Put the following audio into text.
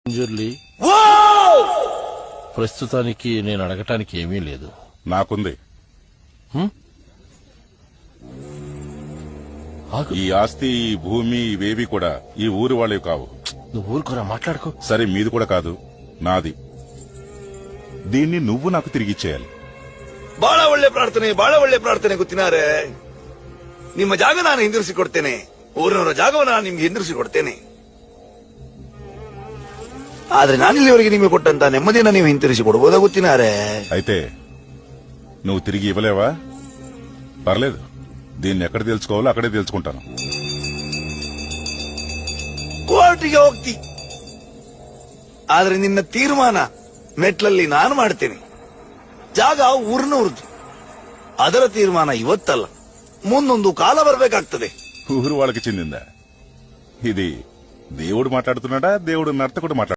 జర్లీ ప్రస్తుతానికి నేను అడగటానికి ఏమీ లేదు. నాకుంది. ఈ ఆస్తి, ఈ భూమి, ఇవేవి కూడా ఈ ఊరి వాళ్ళవి కావు. నువ్వు ఊరుకోరా, మాట్లాడుకో. సరే, మీది కూడా కాదు, నాది. దీన్ని నువ్వు నాకు తిరిగిచ్చేయాలి. ಬಹಳ ಒಳ್ಳೆ ಪ್ರಾರ್ಥನೆ ಗೊತ್ತಿನಾರೆ. ನಿಮ್ಮ ಜಾಗ ನಾನು ಹಿಂದಿರಿಸಿ ಕೊಡ್ತೇನೆ. ಊರಿನವರ ಜಾಗವನ್ನು ನಾನು ನಿಮ್ಗೆ ಹಿಂದಿರಿಸಿ ಕೊಡ್ತೇನೆ. ಆದ್ರೆ ನಾನಿಲ್ಲಿವರೆಗೆ ನಿಮಗೆ ಕೊಟ್ಟಂತ ನೆಮ್ಮದಿಯನ್ನ ನೀವು ಹಿಂತಿರಿಸಿ ಕೊಡಬಹುದಾ ಗೊತ್ತಿನಾರೆ? అయితే నువ్వు తిరిగి ఇవ్వలేవా? పర్లేదు, దీన్ని ఎక్కడ తెలుసుకోవాలో అక్కడే తెలుసుకుంటాను. ಕೋರ್ಟಿಗೆ ಹೋಗ್ತಿ, ಆದ್ರೆ ನಿನ್ನ ತೀರ್ಮಾನ ಮೆಟ್ಲಲ್ಲಿ ನಾನು ಮಾಡ್ತೇನೆ. ಜಾಗ ಊರಿನವ್ರದ್ದು. ಅದರ ತೀರ್ಮಾನ ಇವತ್ತಲ್ಲ, ಮುಂದೊಂದು ಕಾಲ ಬರಬೇಕಾಗ್ತದೆ. ఊరు వాళ్ళకి చెందిందా? ఇది దేవుడు మాట్లాడుతున్నాడా, దేవుడు నర్తకుడు మాట్లాడు